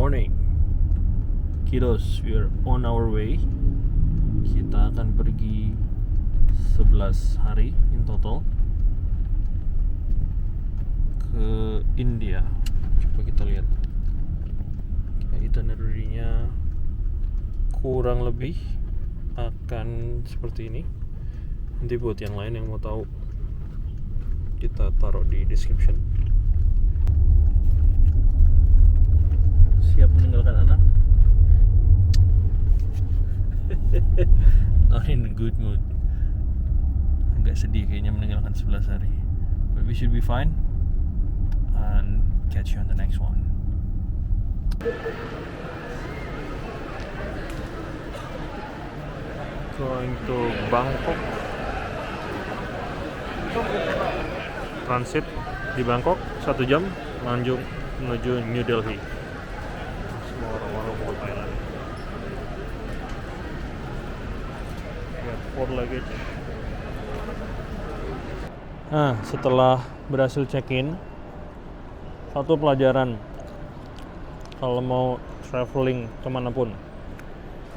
morning, kiddos. We are on our way. Kita akan pergi 11 hari in total ke India. Coba kita lihat itinerary-nya, kurang lebih akan seperti ini. Nanti buat yang lain yang mau tahu, kita taruh di description. Siap meninggalkan anak? Not in a good mood. Agak sedih kayaknya meninggalkan 11 hari. But we should be fine. And catch you on the next one. Going to Bangkok. Transit di Bangkok 1 jam, lanjut menuju New Delhi. Semua orang-orang mau ke Thailand. Lihat for luggage. Nah, setelah berhasil check-in, satu pelajaran kalau mau traveling kemanapun.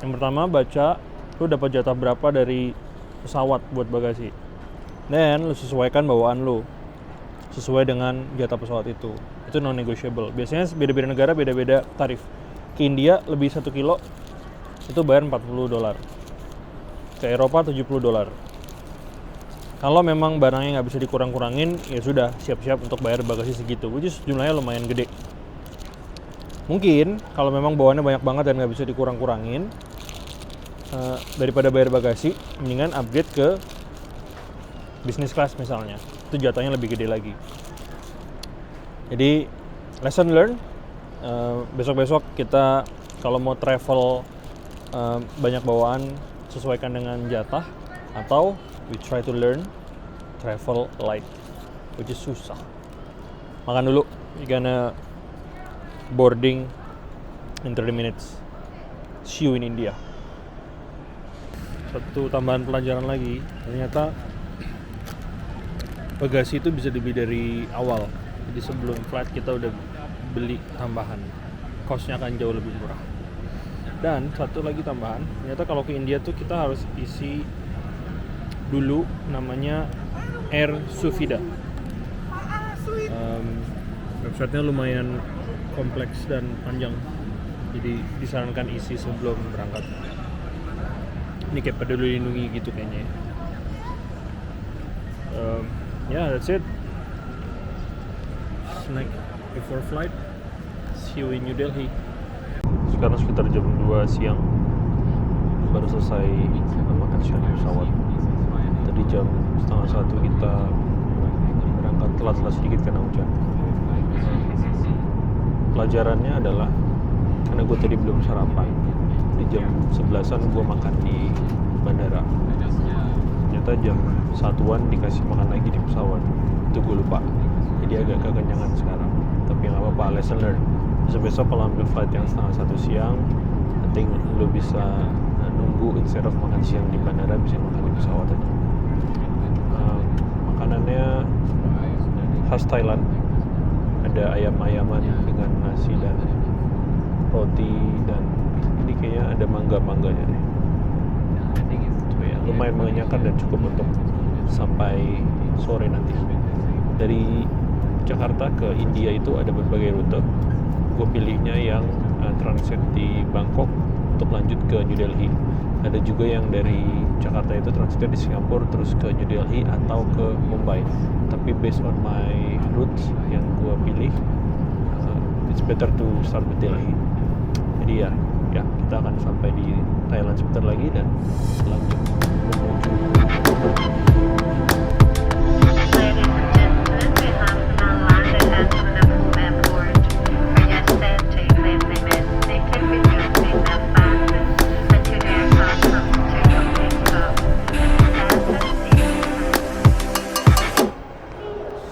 Yang pertama, baca lu dapat jatah berapa dari pesawat buat bagasi. Dan lu sesuaikan bawaan lu sesuai dengan jatah pesawat itu. Itu non-negotiable. Biasanya beda-beda negara beda-beda tarif. Ke India lebih 1 kilo itu bayar $40. Ke Eropa $70. Kalau memang barangnya nggak bisa dikurang-kurangin, ya sudah siap-siap untuk bayar bagasi segitu. Which is jumlahnya lumayan gede. Mungkin kalau memang bawaannya banyak banget dan nggak bisa dikurang-kurangin, daripada bayar bagasi, mendingan upgrade ke business class misalnya. Itu jatuhnya lebih gede lagi. Jadi lesson learn, besok-besok kita kalau mau travel banyak bawaan, sesuaikan dengan jatah. Atau we try to learn travel light, which is susah. Makan dulu, we gonna boarding in 30 minutes. See you in India. Satu tambahan pelajaran lagi, ternyata bagasi itu bisa dibeli dari awal. Jadi sebelum flight kita udah beli tambahan, cost-nya akan jauh lebih murah. Dan satu lagi tambahan, ternyata kalau ke India tuh kita harus isi dulu namanya Air Suvidha. Websitenya lumayan kompleks dan panjang, jadi disarankan isi sebelum berangkat. Ini kayak peduli lindungi gitu kayaknya. Yeah, that's it. Snack before flight. See you in New Delhi. Sekarang sekitar jam 2 siang. Baru selesai makan siang di pesawat. Tadi jam 12:30 kita berangkat telat sedikit karena hujan. Pelajarannya adalah karena gue tadi belum sarapan. Di jam 11-an gue makan di bandara. Ternyata jam 1-an dikasih makan lagi di pesawat. Itu gue lupa. Jadi agak kekenyangan sekarang. Tapi nggak apa-apa, lesson learn. Besok kalau ambil flight yang 12:30 siang, I think lo bisa nunggu instead of makan siang di bandara, bisa makan di pesawat aja. Makanannya khas Thailand. Ada ayam-ayaman dengan nasi dan roti, dan ini kayaknya ada mangga-mangganya nih. So, ya, lumayan mengenyangkan dan cukup untuk sampai sore nanti. Dari Jakarta ke India itu ada berbagai rute. Gue pilihnya yang transit di Bangkok untuk lanjut ke New Delhi. Ada juga yang dari Jakarta itu transitnya di Singapura terus ke New Delhi atau ke Mumbai. Tapi based on my routes yang gue pilih, it's better to start with Delhi. Jadi ya kita akan sampai di Thailand sebentar lagi dan lanjut menuju.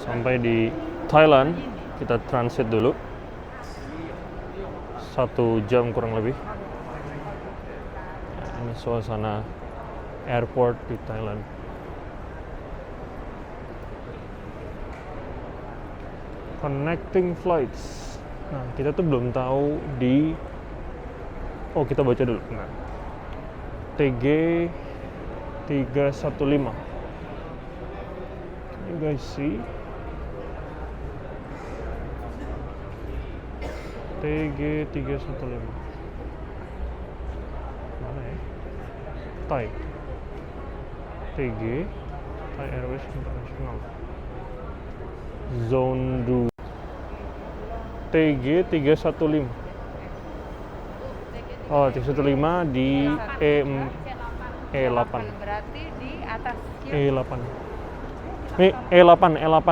Sampai di Thailand, kita transit dulu 1 jam kurang lebih. Ini suasana airport di Thailand. Connecting flights. Nah, kita tuh belum tahu di... Oh, kita baca dulu. Nah, TG 315. You guys see? TG 315. Mana ya? Thai. TG Thai Airways International. Zone 2. TG 315. Oh, 315 di E8. Berarti di atas E8. Nih, E8.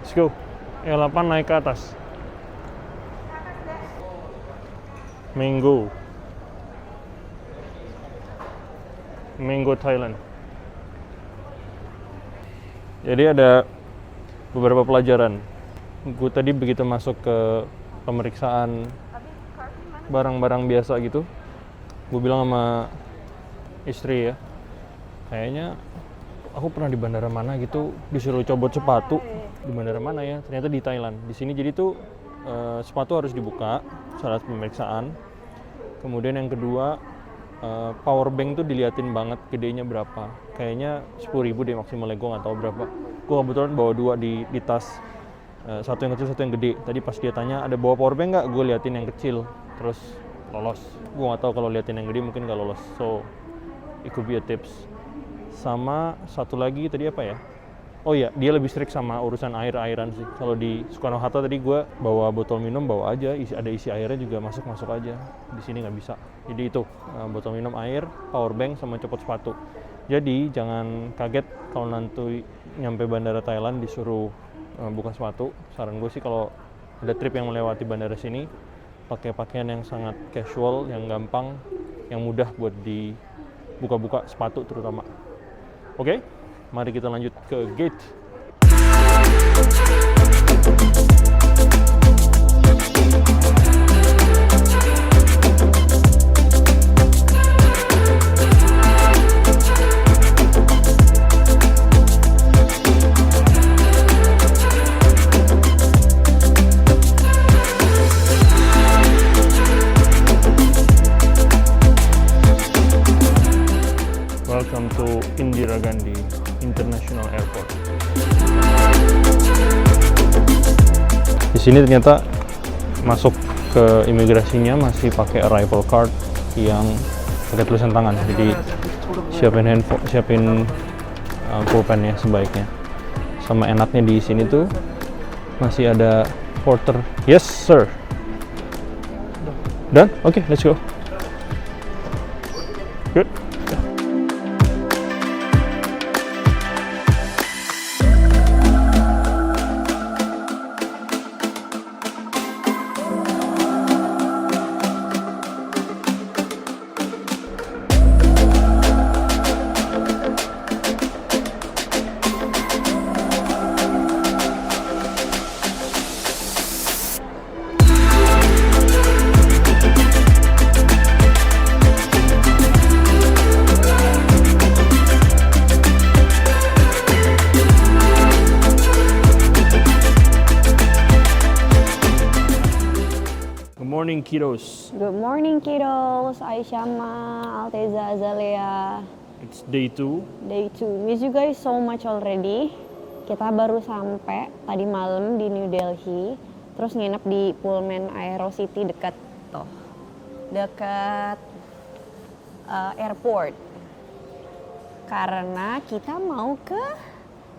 Let's go. E8 naik ke atas. Mango Thailand. Jadi ada beberapa pelajaran. Gue tadi begitu masuk ke pemeriksaan barang-barang biasa gitu, gue bilang sama istri ya, kayaknya aku pernah di bandara mana gitu disuruh copot sepatu. Di bandara mana ya? Ternyata di Thailand. Di sini jadi tuh sepatu harus dibuka syarat pemeriksaan. Kemudian yang kedua, power bank tuh diliatin banget gedenya berapa. Kayaknya 10.000 deh maksimalnya, gue nggak tahu berapa. Gue kebetulan bawa dua di tas, satu yang kecil, satu yang gede. Tadi pas dia tanya ada bawa power bank nggak, gue liatin yang kecil, terus lolos. Gue nggak tahu kalau liatin yang gede mungkin nggak lolos. So it could be a tips. Sama satu lagi tadi apa ya? Oh iya, dia lebih strict sama urusan air-airan sih. Kalau di Soekarno-Hatta tadi gue bawa botol minum, bawa aja, ada isi airnya juga masuk aja. Di sini nggak bisa. Jadi itu, botol minum, air, power bank, sama copot sepatu. Jadi jangan kaget kalau nanti nyampe bandara Thailand disuruh buka sepatu. Saran gue sih kalau ada trip yang melewati bandara sini, pakai pakaian yang sangat casual, yang gampang, yang mudah buat dibuka-buka sepatu terutama. Oke? Mari kita lanjut ke gate. Welcome to Indira Gandhi International Airport. Di sini ternyata masuk ke imigrasinya masih pakai arrival card yang pakai tulisan tangan. Jadi siapin handphone, siapin pulpennya sebaiknya. Sama enaknya di sini tuh masih ada porter. Yes, sir. Done? Okay, let's go. Good. Morning kiddos. Good morning kiddos, Aisyama, Alteza, Azalea. It's day 2. Day 2. Miss you guys so much already. Kita baru sampai tadi malam di New Delhi, terus nginep di Pullman Aero City dekat airport. Karena kita mau ke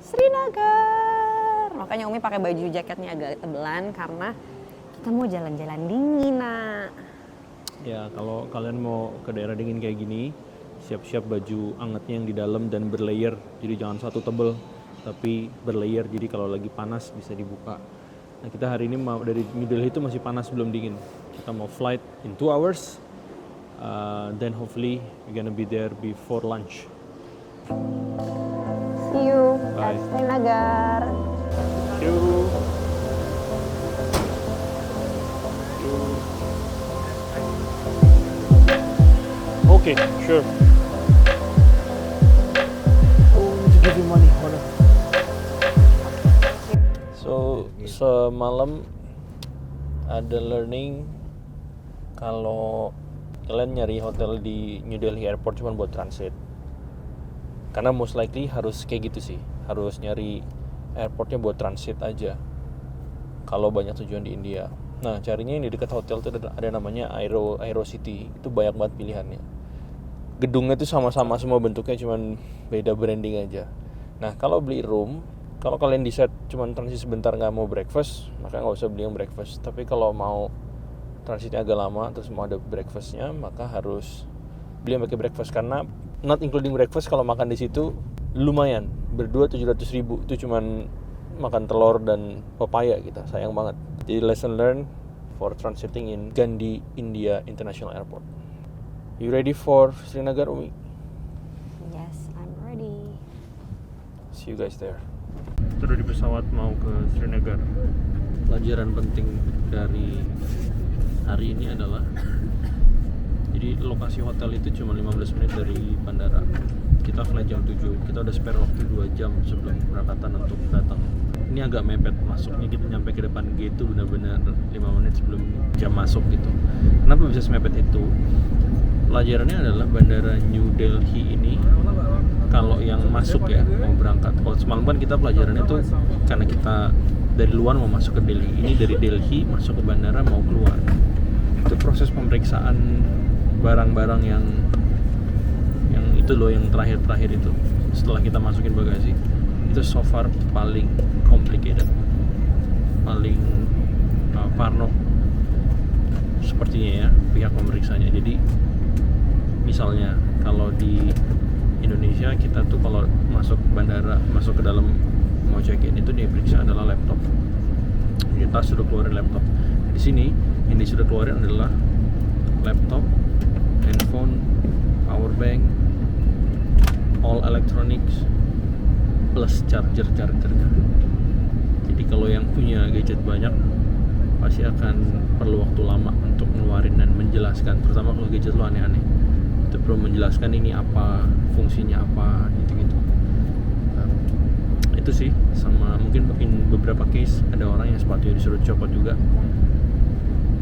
Srinagar. Makanya Umi pakai baju jaketnya agak tebelan karena kita mau jalan-jalan dingin, nak. Ya, kalau kalian mau ke daerah dingin kayak gini, siap-siap baju angetnya yang di dalam dan berlayer. Jadi jangan satu tebel, tapi berlayer. Jadi kalau lagi panas bisa dibuka. Nah, kita hari ini mau dari New Delhi itu masih panas, belum dingin. Kita mau flight in 2 hours. Then hopefully we're gonna be there before lunch. See you Bye. at Srinagar. Thank you. Okay, sure. Oh, to give you money, hold on. So, semalam ada learning kalau kalian nyari hotel di New Delhi Airport cuma buat transit. Karena most likely harus kayak gitu sih, harus nyari airportnya buat transit aja kalau banyak tujuan di India. Nah, carinya yang di dekat hotel itu ada namanya Aero City. Itu banyak banget pilihannya. Gedungnya tuh sama-sama semua bentuknya, cuman beda branding aja. Nah, kalau beli room, kalau kalian decide cuman transit sebentar nggak mau breakfast, maka nggak usah beli yang breakfast. Tapi kalau mau transitnya agak lama terus mau ada breakfastnya, maka harus beli yang pakai breakfast. Karena not including breakfast, kalau makan di situ lumayan, berdua 700.000. Itu cuman makan telur dan papaya kita, sayang banget. Jadi lesson learned for transiting in Gandhi India International Airport. You ready for Srinagar, Umi? Yes, I'm ready. See you guys there. Sudah di pesawat mau ke Srinagar. Pelajaran penting dari hari ini adalah jadi lokasi hotel itu cuma 15 menit dari bandara. Kita flight jam 7, kita udah spare waktu 2 jam sebelum keberangkatan untuk datang. Ini agak mepet masuknya, kita nyampe ke depan gate itu benar-benar 5 menit sebelum jam masuk gitu. Kenapa bisa semepet itu? Pelajarannya adalah bandara New Delhi ini, kalau yang masuk ya mau berangkat. Kalau semalam kan kita pelajarannya tuh karena kita dari luar mau masuk ke Delhi. Ini dari Delhi masuk ke bandara mau keluar. Itu proses pemeriksaan barang-barang yang itu loh, yang terakhir itu setelah kita masukin bagasi, itu so far paling complicated, paling parno sepertinya ya pihak pemeriksanya. Jadi misalnya kalau di Indonesia kita tuh kalau masuk bandara, masuk ke dalam mau check-in, itu diperiksa adalah laptop. Kita sudah keluarin laptop. Di sini yang disuruh keluarin adalah laptop, handphone, power bank, all electronics plus chargernya. Jadi kalau yang punya gadget banyak pasti akan perlu waktu lama untuk ngeluarin dan menjelaskan, terutama kalau gadget lo aneh-aneh. Itu perlu menjelaskan ini apa, fungsinya apa, gitu-gitu. Itu sih, sama mungkin beberapa case ada orang yang sepatunya disuruh copot juga.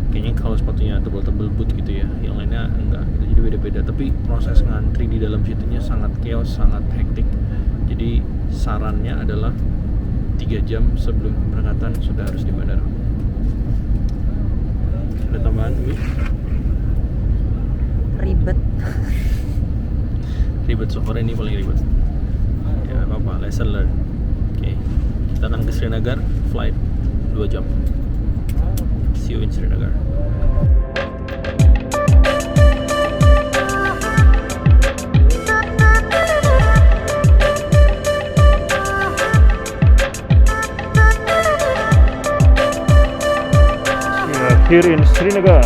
Kayaknya kalau sepatunya tebal-tebal boot gitu ya, yang lainnya enggak gitu. Jadi beda-beda, tapi proses ngantri di dalam situnya sangat chaos, sangat hektik. Jadi sarannya adalah 3 jam sebelum keberangkatan sudah harus di bandara. Ada tambahan, Wi? Ribet sore ini paling ribet. Ya apa-apa, lesson learned. Oke, kita akan ke Srinagar, flight 2 jam. See you in Srinagar. We are here in Srinagar.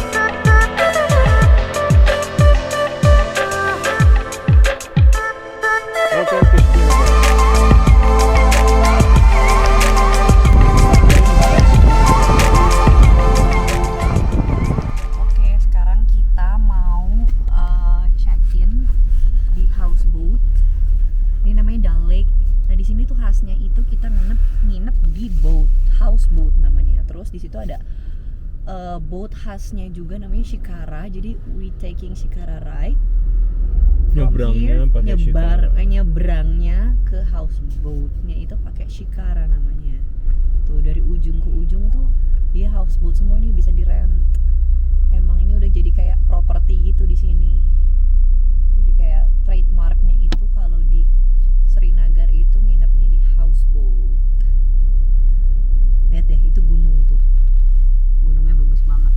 Boat khasnya juga namanya Shikara, jadi we taking Shikara ride. Nyebrangnya pakai Shikara. Nyebrangnya ke houseboatnya itu pakai Shikara namanya. Tuh dari ujung ke ujung tuh dia houseboat semua, ini bisa dirent. Emang ini udah jadi kayak properti gitu di sini. Jadi kayak trademarknya itu kalau di Srinagar itu nginepnya di houseboat. Lihat deh, itu gunung tuh. Gunungnya bagus banget.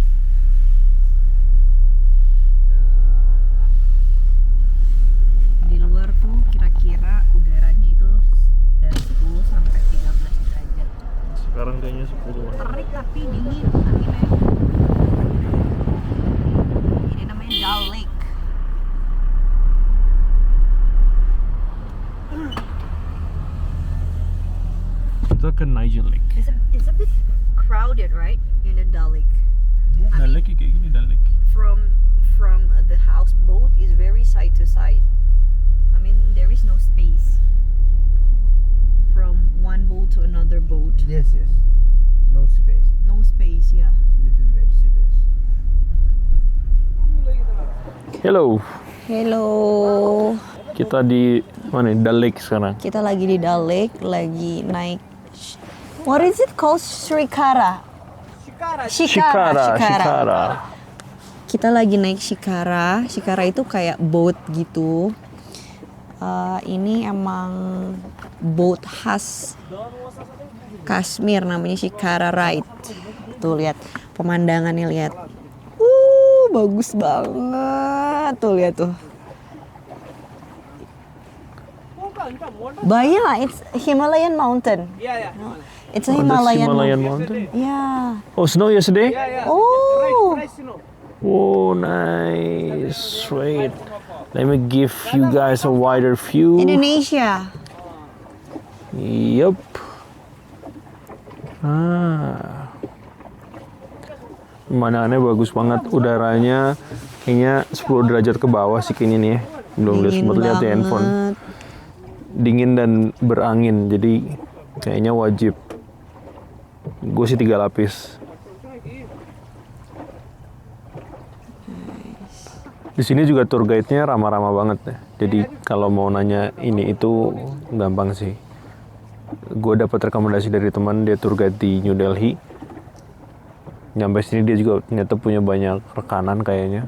Di luar tuh kira-kira udaranya itu dari 10 sampai 13 derajat. Sekarang kayaknya 10. Terik tapi dingin anginnya. Ini namanya Dal Lake. Kita ke Niger Lake. It's a bit crowded, right? In the Dal Lake. Dal Lake kayak gini, Dal Lake. From the houseboat is very side to side. I mean, there is no space from one boat to another boat. Yes. No space. No space, yeah. Little bit. Hello. Hello. Kita di mana? Dal Lake sekarang. Kita lagi di Dal Lake, lagi naik. What is it called? Shikara. Shikara. Kita lagi naik Shikara. Shikara itu kayak boat gitu. Ini emang boat khas Kashmir, namanya Shikara Ride. Tuh lihat pemandangannya, lihat. Bagus banget. Tuh lihat tuh. Baya, it's Himalayan mountain. Yeah. It's a Oh, that's Himalayan mountain. Yeah. Oh, snow yesterday? Oh. Fresh, you know. Oh, nice. Sweet. Let me give you guys a wider view. Indonesia. Yup. Pemandangannya bagus banget. Udaranya kayaknya 10 derajat ke bawah sih kayaknya nih ya. Belum sempat lihat di handphone. Dingin dan berangin. Jadi kayaknya wajib. Gue sih 3 lapis. Di sini juga tour guide-nya ramah-ramah banget ya. Jadi kalau mau nanya ini itu gampang sih. Gue dapat rekomendasi dari teman, dia tour guide di New Delhi. Nyampe sini dia juga ternyata punya banyak rekanan kayaknya.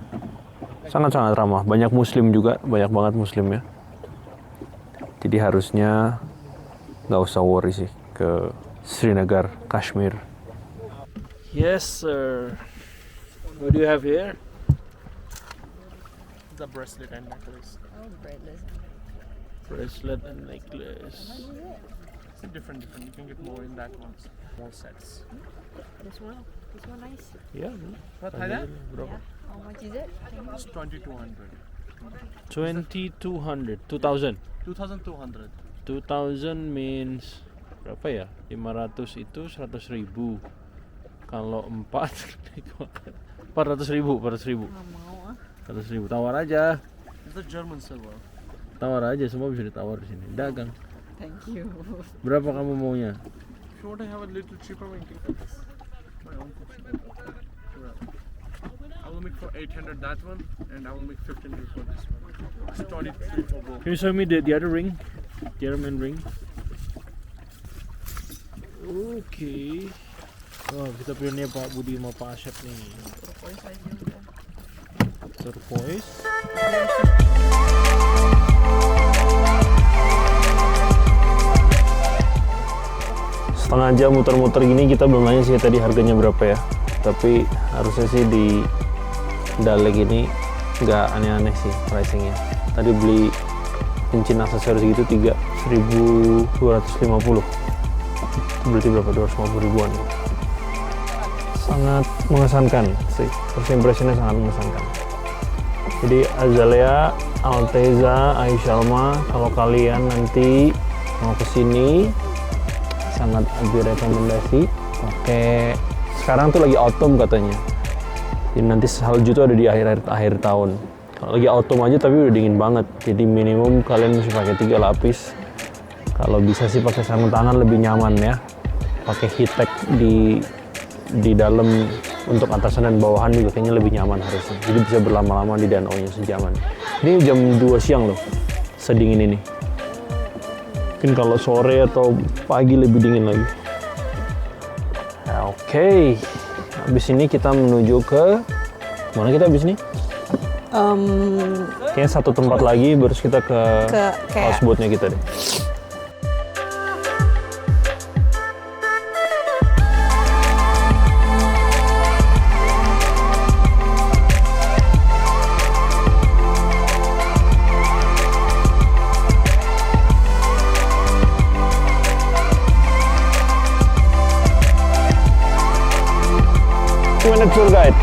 Sangat-sangat ramah. Banyak muslim juga, banyak banget muslim ya. Jadi harusnya nggak usah worry sih ke Srinagar, Kashmir. Yes sir. What do you have here? The bracelet and necklace. Bracelet and necklace. It's different. You can get more in that one. More sets. This one nice. Ya. What Thailand? Berapa? How much is it? It's 2200. 2200. 2000. 2200. 2000 means berapa ya? 500 itu 100.000. Kalau 4 400.000. Nggak mau ah. 100.000. Tawar aja. It's the German silver. Tawar aja, semua bisa ditawar di sini. Dagang. Thank you. Berapa kamu maunya? If you want to have a little cheaper, we can get this. My own person. I will make for 800 that one, and I will make 1500 for this one. It's 23 for both. Can you show me the other ring? The other main ring. Oke. Wah, kita punya Pak Budi sama Pak Asyep nih. Turquoise. Setengah jam muter-muter gini, kita belum nanya sih tadi harganya berapa ya. Tapi harusnya sih di Dal Lake ini nggak aneh-aneh sih pricingnya. Tadi beli cincin aksesoris gitu 3.250. Berarti berapa? 250 ribuan. Sangat mengesankan sih. First impressionnya sangat mengesankan. Jadi Azalea, Alteza, Aishalma, kalau kalian nanti mau kesini, sangat direkomendasi pakai. Sekarang tuh lagi autumn katanya. Jadi nanti salju tuh ada di akhir tahun. Kalau lagi autumn aja tapi udah dingin banget. Jadi minimum kalian mesti pakai 3 lapis. Kalau bisa sih pakai sarung tangan lebih nyaman ya. Pakai heat tech di dalam untuk atasan dan bawahan juga kayaknya lebih nyaman harusnya. Jadi bisa berlama-lama di danau-nya sejaman. Ini jam 2 siang loh, sedingin ini. Mungkin kalau sore atau pagi lebih dingin lagi. Nah, oke. Habis ini kita menuju ke mana kita habis ini? Kayaknya satu tempat lagi, baru kita ke houseboatnya kita deh. Tour guide.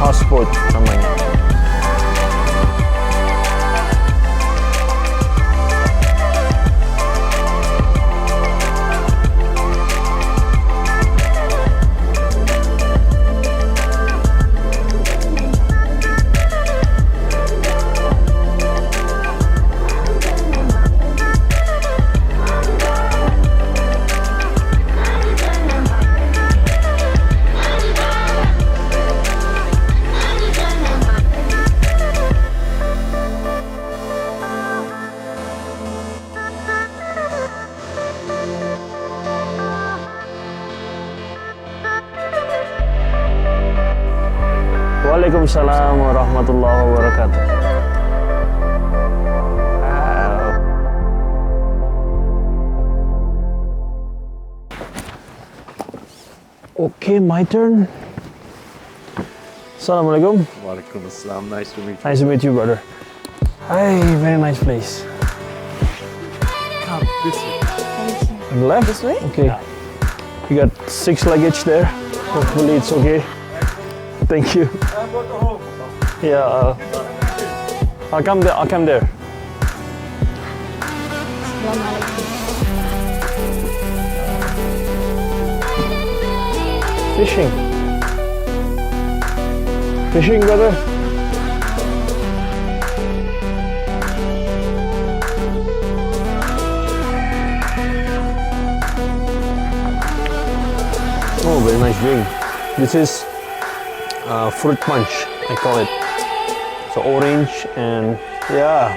Houseboat namanya. Waalaikumsalam warahmatullahi wabarakatuh. Okay, my turn. Assalamualaikum. Waalaikumsalam. Nice to meet you. Nice to meet you, brother. Hi, very nice place. Come this way. On the left? This way? Okay. You got 6 luggage there. Hopefully it's okay. Thank you. Yeah, I'll come there. I'll come there. Fishing. Fishing, brother. Oh, very nice drink. This is fruit punch, I call it. So orange and yeah,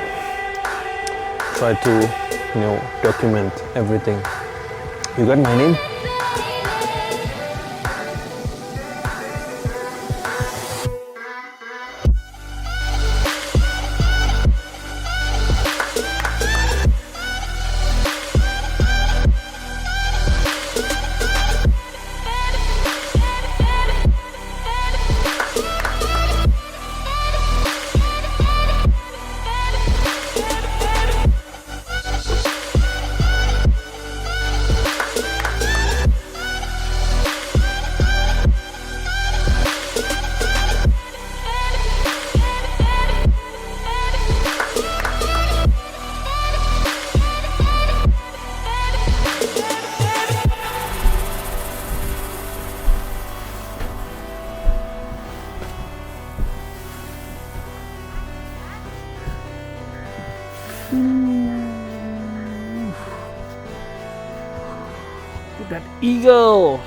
try to document everything. You got my name? Look at that eagle.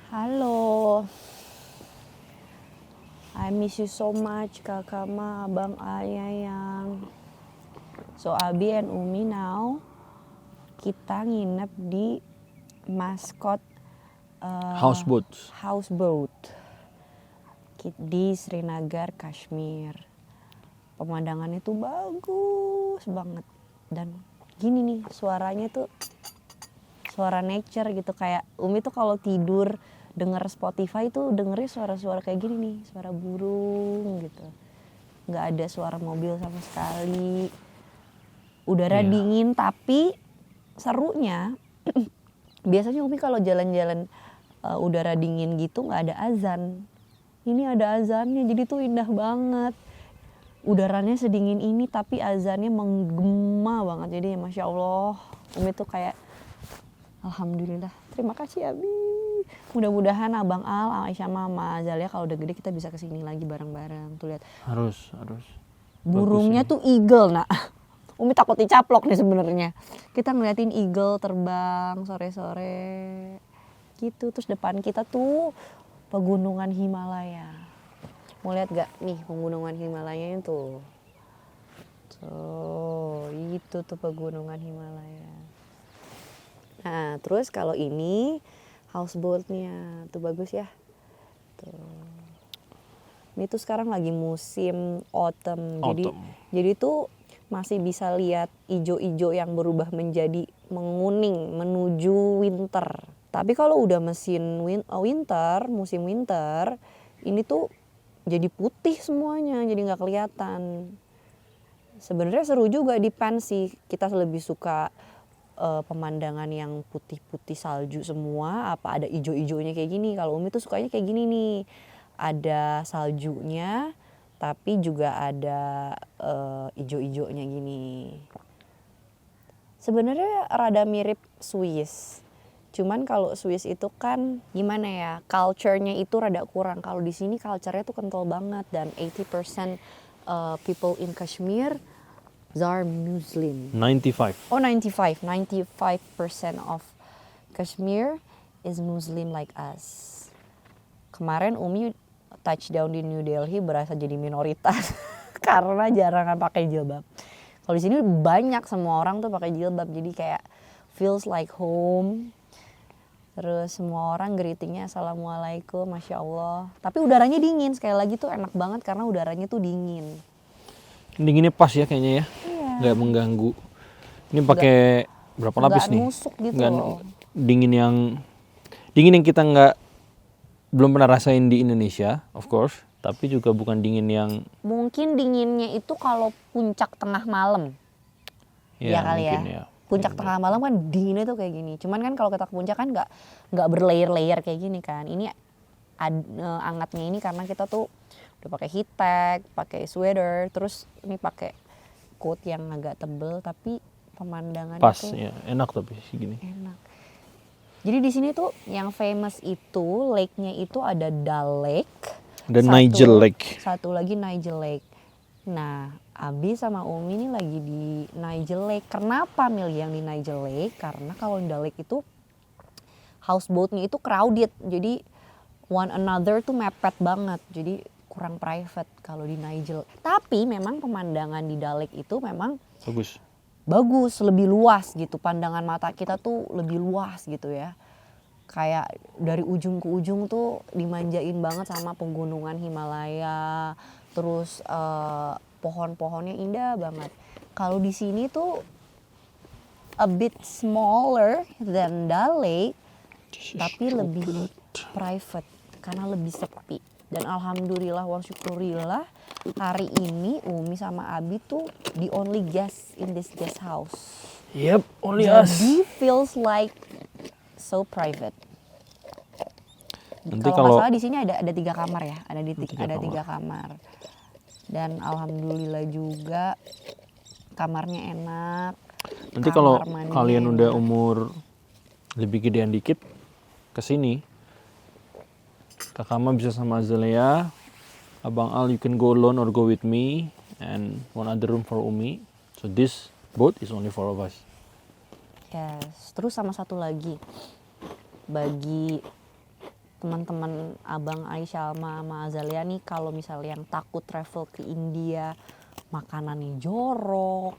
Halo. I miss you so much, Kakak Ma, Abang Ayang. So Abi and Umi now kita nginep di Mascot Houseboat di Srinagar, Kashmir. Pemandangannya tuh bagus banget dan gini nih suaranya tuh suara nature gitu, kayak Umi tuh kalau tidur denger Spotify tuh dengernya suara-suara kayak gini nih, suara burung gitu, nggak ada suara mobil sama sekali, udara dingin. Tapi serunya biasanya Umi kalau jalan-jalan udara dingin gitu nggak ada azan, ini ada azannya, jadi tuh indah banget. Udaranya sedingin ini tapi azannya menggema banget, jadi Masya Allah Umi tuh kayak alhamdulillah, terima kasih Abi. Mudah-mudahan Abang Al, Aisyah, Mama, Zalia kalau udah gede kita bisa kesini lagi bareng-bareng. Tuh lihat. Harus. Burungnya tuh eagle, nak. Umi takut dicaplok nih sebenarnya. Kita ngeliatin eagle terbang sore-sore. Gitu, terus depan kita tuh pegunungan Himalaya. Mau lihat gak nih pegunungan Himalaya itu? Tuh, itu tuh pegunungan Himalaya. Nah, terus kalau ini houseboatnya tuh bagus ya. Tuh. Ini tuh sekarang lagi musim autumn. Jadi tuh masih bisa lihat ijo-ijo yang berubah menjadi menguning menuju winter. Tapi kalau udah musim winter, ini tuh jadi putih semuanya, jadi nggak kelihatan. Sebenarnya seru juga di Pans sih. Kita lebih suka pemandangan yang putih-putih salju semua, apa ada ijo-ijonya kayak gini. Kalau Umi tuh sukanya kayak gini nih. Ada saljunya, tapi juga ada ijo-ijonya gini. Sebenarnya rada mirip Swiss. Cuman kalau Swiss itu kan gimana ya, culture-nya itu rada kurang. Kalau di sini culture-nya tuh kental banget dan 80% people in Kashmir are Muslim. 95. Oh 95% of Kashmir is Muslim like us. Kemarin Umi touchdown di New Delhi berasa jadi minoritas karena jarang pakai jilbab. Kalau di sini banyak semua orang tuh pakai jilbab, jadi kayak feels like home. Terus semua orang greetingnya assalamualaikum, masya Allah. Tapi udaranya dingin, sekali lagi tuh enak banget karena udaranya tuh dingin. Dinginnya pas ya kayaknya ya, nggak mengganggu. Ini pakai berapa lapis nih? Nggak nusuk gitu Nggak loh. dingin yang kita belum pernah rasain di Indonesia, of course. Tapi juga bukan dingin yang Mungkin dinginnya itu kalau puncak tengah malam. Ya kali mungkin ya. Puncak tengah malam kan dinginnya tuh kayak gini. Cuman kan kalau kita ke puncak kan nggak berlayer-layer kayak gini kan. Ini angetnya ini karena kita tuh udah pakai heat tech, pakai sweater, terus ini pakai coat yang agak tebel tapi pemandangannya pas tuh ya, enak tapi segini. enak. Jadi di sini tuh yang famous itu lake-nya itu ada Dal Lake Dan Nigel Lake. Satu lagi Nigel Lake. Nah, Abi sama Umi ini lagi di Nigel Lake. Kenapa milih yang di Nigel Lake? Karena kalau di Dal Lake itu houseboatnya itu crowded. Jadi one another tuh mepet banget. Jadi kurang private kalau di Nigel. Tapi memang pemandangan di Dal Lake itu memang bagus, lebih luas gitu. Pandangan mata kita tuh lebih luas gitu ya. Kayak dari ujung ke ujung tuh dimanjain banget sama pegunungan Himalaya. Terus pohon-pohonnya indah banget. Kalau di sini tuh a bit smaller than Dal Lake, tapi lebih private karena lebih sepi. Dan alhamdulillah wa syukurillah hari ini Umi sama Abi tuh the only guest in this guest house. Yep, only us. Jadi feels like so private. Nanti Kalau nggak kalau salah di sini ada 3 kamar ya, ada 3 kamar. Dan alhamdulillah juga kamarnya enak. nanti kalau kamar mandinya kalian udah enak. umur lebih gedean dikit kesini, Kakak mah bisa sama Azalea, Abang Al you can go alone or go with me, and one other room for Umi. So this boat is only 4 of us. Yes. Terus sama satu lagi bagi teman-teman Abang Aisyah sama Azalea nih, kalau misalnya yang takut travel ke India makanannya jorok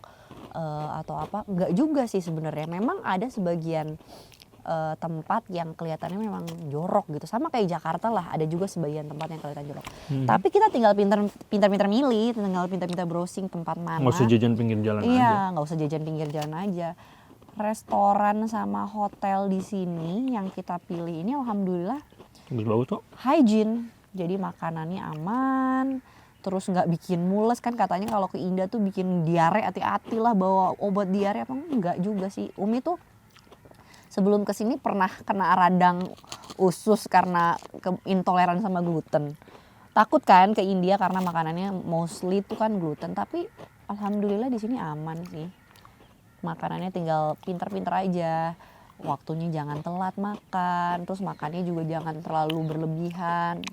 atau apa, enggak juga sih sebenarnya. Memang ada sebagian tempat yang kelihatannya memang jorok gitu, sama kayak Jakarta lah, ada juga sebagian tempat yang kelihatan jorok. Tapi kita tinggal pintar-pintar milih, tinggal pintar-pintar browsing tempat mana. Nggak usah jajan pinggir jalan aja. Iya, nggak usah jajan pinggir jalan aja. Restoran sama hotel di sini yang kita pilih ini alhamdulillah Bagus kok. hygiene, jadi makanannya aman, terus nggak bikin mules. Kan katanya kalau ke India tuh bikin diare, hati-hati lah bawa obat diare apa enggak juga sih. Umi tuh sebelum kesini pernah kena radang usus karena intoleran sama gluten. Takut kan ke India karena makanannya mostly tuh kan gluten, tapi alhamdulillah di sini aman sih. Makanannya tinggal pintar-pintar aja. Waktunya jangan telat makan, terus makannya juga jangan terlalu berlebihan.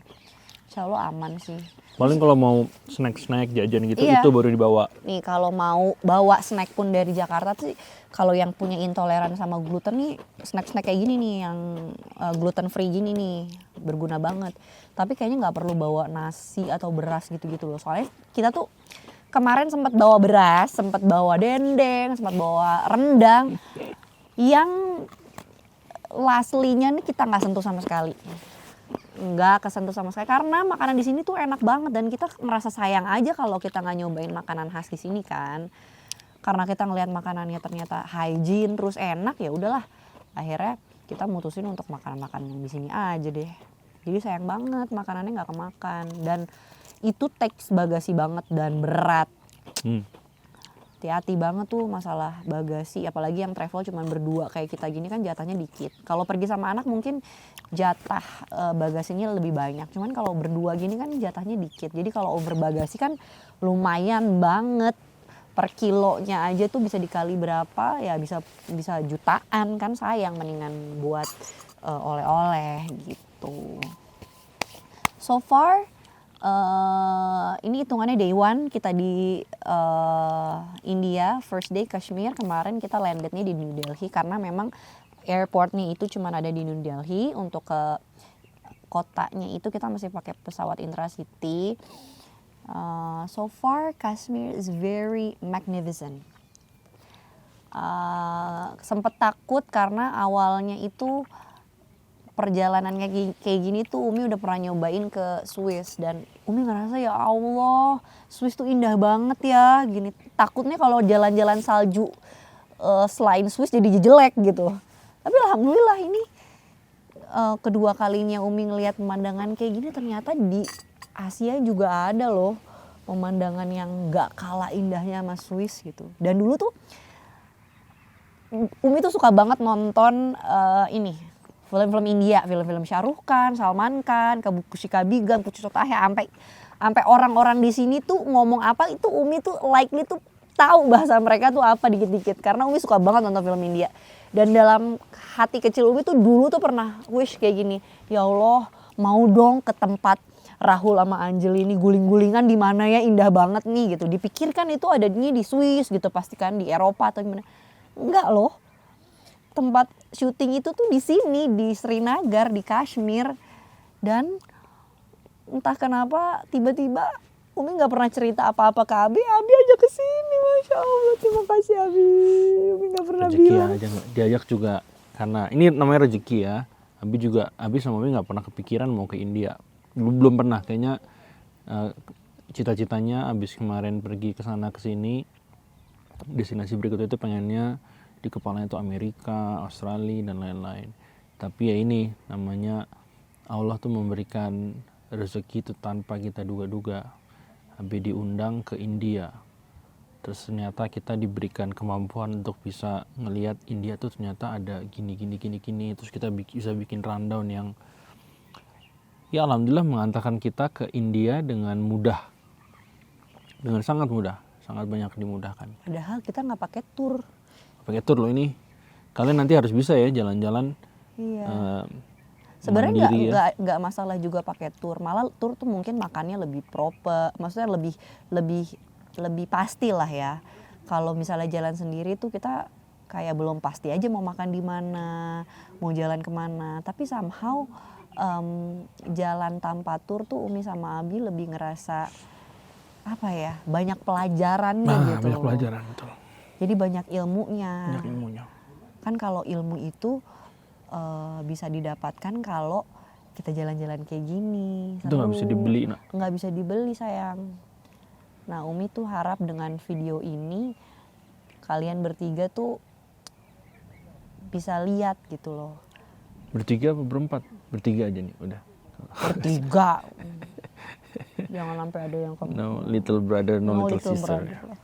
Insya Allah aman sih. Paling kalau mau snack-snack jajan gitu Iya. itu baru dibawa. Nih kalau mau bawa snack pun dari Jakarta sih, kalau yang punya intoleran sama gluten nih, snack-snack kayak gini nih yang gluten free gini nih berguna banget. Tapi kayaknya nggak perlu bawa nasi atau beras gitu-gitu loh. Soalnya kita tuh kemarin sempat bawa beras, sempat bawa dendeng, sempat bawa rendang yang lastly-nya nih kita nggak sentuh sama sekali. Nggak kesentuh sama sekali karena makanan di sini tuh enak banget dan kita merasa sayang aja kalau kita nggak nyobain makanan khas di sini kan. karena kita ngelihat makanannya ternyata hygiene terus enak, ya udahlah akhirnya kita mutusin untuk makan yang di sini aja deh. Jadi sayang banget makanannya nggak kemakan, dan itu teks bagasi banget dan berat. Hati-hati banget tuh masalah bagasi, apalagi yang travel cuma berdua kayak kita gini kan jatahnya dikit. Kalau pergi sama anak mungkin jatah bagasinya lebih banyak, cuman kalau berdua gini kan jatahnya dikit. Jadi kalau over bagasi kan lumayan banget, per kilonya aja tuh bisa dikali berapa ya, bisa jutaan kan, sayang, mendingan buat oleh-oleh gitu. So far ini hitungannya day one kita di India, first day Kashmir. Kemarin kita landednya di New Delhi karena memang airportnya itu cuma ada di New Delhi. Untuk ke kotanya itu kita masih pakai pesawat intracity. So far Kashmir is very magnificent. Sempet takut karena awalnya itu perjalanan kayak gini tuh Umi udah pernah nyobain ke Swiss, dan Umi ngerasa ya Allah Swiss tuh indah banget ya gini. Takutnya kalau jalan-jalan salju selain Swiss jadi jelek gitu. Tapi alhamdulillah ini kedua kalinya Umi ngelihat pemandangan kayak gini. Ternyata di Asia juga ada loh pemandangan yang gak kalah indahnya sama Swiss gitu. Dan dulu tuh Umi tuh suka banget nonton ini film-film India, film-film Shah Rukh Khan, Salman Khan, Kushika Begum, Kuchi Sotahya, sampai orang-orang di sini tuh ngomong apa itu Umi tuh likely tuh tahu bahasa mereka tuh apa dikit-dikit, karena Umi suka banget nonton film India. Dan dalam hati kecil Umi tuh dulu tuh pernah wish kayak gini, ya Allah mau dong ke tempat Rahul sama Anjali ini guling-gulingan di mana ya, indah banget nih gitu. Dipikirkan itu adanya di Swiss gitu, pastikan di Eropa atau gimana. Enggak loh. Tempat syuting itu tuh di sini, di Srinagar, di Kashmir. Dan entah kenapa tiba-tiba Umi nggak pernah cerita apa-apa ke Abi ajak ke sini, Masya Allah, terima kasih Abi. Umi nggak pernah Rezeki bilang. aja diajak juga, karena ini namanya rezeki ya. Abi sama Umi nggak pernah kepikiran mau ke India, belum pernah kayaknya. Cita-citanya abis kemarin pergi ke sana ke sini, destinasi berikutnya itu pengennya di kepalanya itu Amerika, Australia dan lain-lain. Tapi ya ini namanya Allah tuh memberikan rezeki itu tanpa kita duga-duga. Abi diundang ke India, terus ternyata kita diberikan kemampuan untuk bisa ngelihat India tuh ternyata ada gini. Terus kita bisa bikin rundown yang ya alhamdulillah mengantarkan kita ke India dengan mudah, dengan sangat mudah, sangat banyak dimudahkan. Padahal kita nggak pakai tour. Pakai tour loh ini. Kalian nanti harus bisa ya jalan-jalan. Iya. Sebenarnya ya. nggak masalah juga pakai tour. Malah tour tuh mungkin makannya lebih proper, maksudnya lebih pasti lah ya. Kalau misalnya jalan sendiri tuh kita kayak belum pasti aja mau makan di mana, mau jalan kemana. Tapi somehow jalan tanpa tour tuh Umi sama Abi lebih ngerasa apa ya, banyak pelajarannya gitu. Banyak pelajaran betul. Jadi banyak ilmunya. Banyak ilmunya. Kan kalau ilmu itu bisa didapatkan kalau kita jalan-jalan kayak gini. Itu nggak bisa dibeli, Nak. Nggak bisa dibeli sayang. Nah Umi tuh harap dengan video ini kalian bertiga tuh bisa lihat gitu loh. Bertiga apa berempat? Bertiga aja nih udah. Bertiga. Jangan sampai ada yang No little brother, no little sister. brother.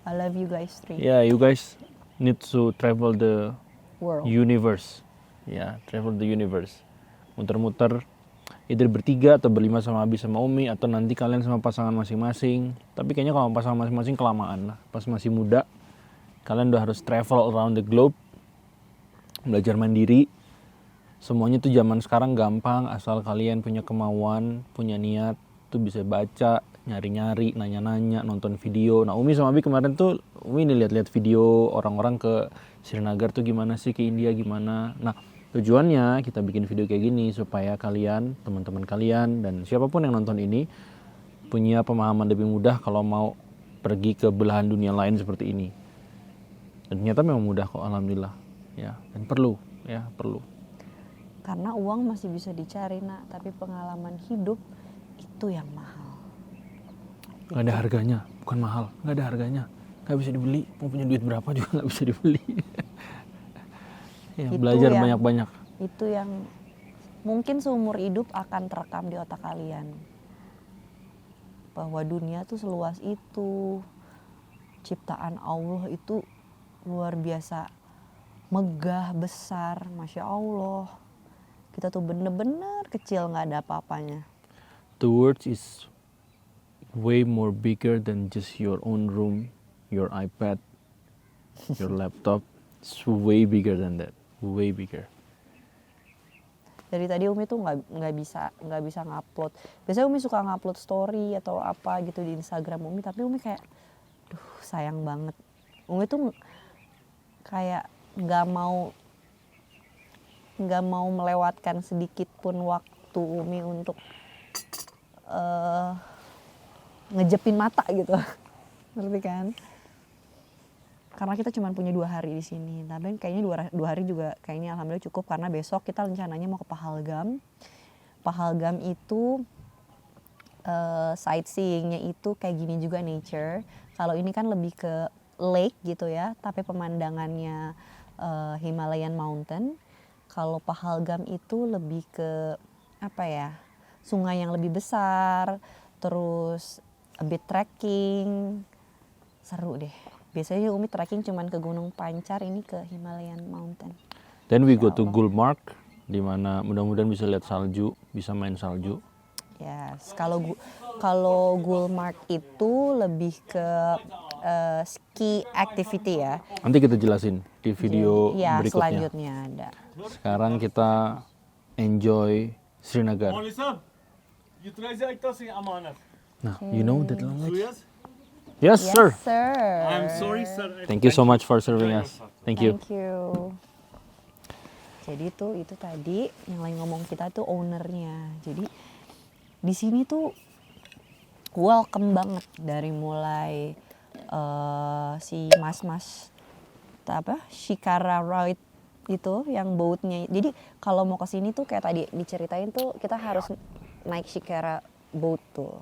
I love you guys three. Yeah, you guys need to travel the World. universe. Ya, travel the universe. Muter-muter, either bertiga atau berlima sama Abi sama Umi, atau nanti kalian sama pasangan masing-masing. Tapi kayaknya kalau pasangan masing-masing kelamaan lah. Pas masih muda, kalian udah harus travel around the globe, belajar mandiri. Semuanya tuh zaman sekarang gampang, asal kalian punya kemauan, punya niat, tuh bisa baca, nyari-nyari, nanya-nanya, nonton video. Nah Umi sama Abi kemarin tuh, Umi nih lihat-lihat video orang-orang ke Srinagar tuh gimana sih, ke India gimana. Nah tujuannya kita bikin video kayak gini supaya kalian, teman-teman kalian, dan siapapun yang nonton ini punya pemahaman lebih mudah kalau mau pergi ke belahan dunia lain seperti ini. Dan ternyata memang mudah kok, alhamdulillah. Ya, dan perlu, ya perlu. Karena uang masih bisa dicari nak, tapi pengalaman hidup itu yang mahal. Nggak ada harganya, bukan mahal, nggak ada harganya. nggak bisa dibeli, mau punya duit berapa juga nggak bisa dibeli. Ya, Itu belajar yang- banyak-banyak. Itu yang mungkin seumur hidup akan terekam di otak kalian. Bahwa dunia tuh seluas itu. Ciptaan Allah itu luar biasa megah, besar, Masya Allah. Kita tuh bener-bener kecil, nggak ada apa-apanya. The world is way more bigger than just your own room, your iPad, your laptop. It's way bigger than that, way bigger. Dari tadi Umi tuh nggak bisa ngupload. Biasanya Umi suka ngupload story atau apa gitu di Instagram Umi, tapi Umi kayak, duh sayang banget. Umi tuh kayak nggak mau melewatkan sedikit pun waktu Umi untuk ngejepin mata gitu, ngerti kan? Karena kita cuma punya 2 hari di sini, tapi kayaknya 2 hari juga kayaknya alhamdulillah cukup karena besok kita rencananya mau ke Pahalgam. Pahalgam itu sightseeingnya itu kayak gini juga nature. Kalau ini kan lebih ke lake gitu ya, tapi pemandangannya Himalayan mountain. Kalau Pahalgam itu lebih ke apa ya, sungai yang lebih besar, terus a bit trekking, seru deh. Biasanya Umi trekking cuman ke Gunung Pancar, ini ke Himalayan mountain. Then we go to Gulmarg, di mana mudah-mudahan bisa lihat salju, bisa main salju. Yes, kalau Gulmarg itu lebih ke ski activity ya. Nanti kita jelasin di video Ya, berikutnya. selanjutnya ada. Sekarang kita enjoy Srinagar. Nah, you know that language? Yes, sir. Sir. I'm sorry, sir. Thank you so much for serving us. Thank you. Thank you. Jadi tuh itu tadi yang lagi ngomong kita tuh ownernya. Jadi di sini tuh welcome banget dari mulai si mas-mas apa Shikara Ride itu yang boatnya. Jadi kalau mau ke sini tuh kayak tadi diceritain tuh kita harus naik Shikara boat tuh.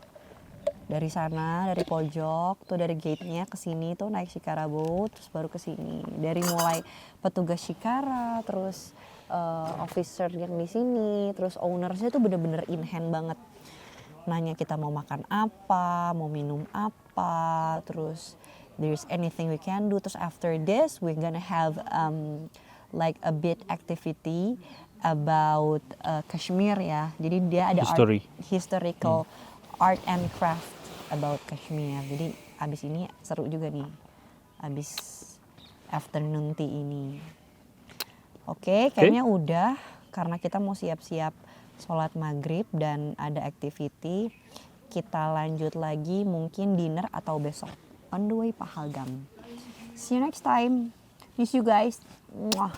Dari sana, dari pojok tuh dari gate-nya ke sini tuh naik Shikara boat terus baru ke sini. Dari mulai petugas Shikara, terus officer yang di sini, terus ownersnya tuh bener-bener in hand banget. Nanya kita mau makan apa, mau minum apa, terus there's anything we can do. Terus after this we're gonna have like a bit activity about Kashmir ya. Jadi dia ada History. historical art and craft about Kashmir. Jadi abis ini seru juga nih. Abis afternoon tea ini. Oke, kayaknya udah karena kita mau siap-siap sholat maghrib dan ada activity. Kita lanjut lagi mungkin dinner atau besok. On the way Pahalgam. See you next time. Miss you guys. Mwah.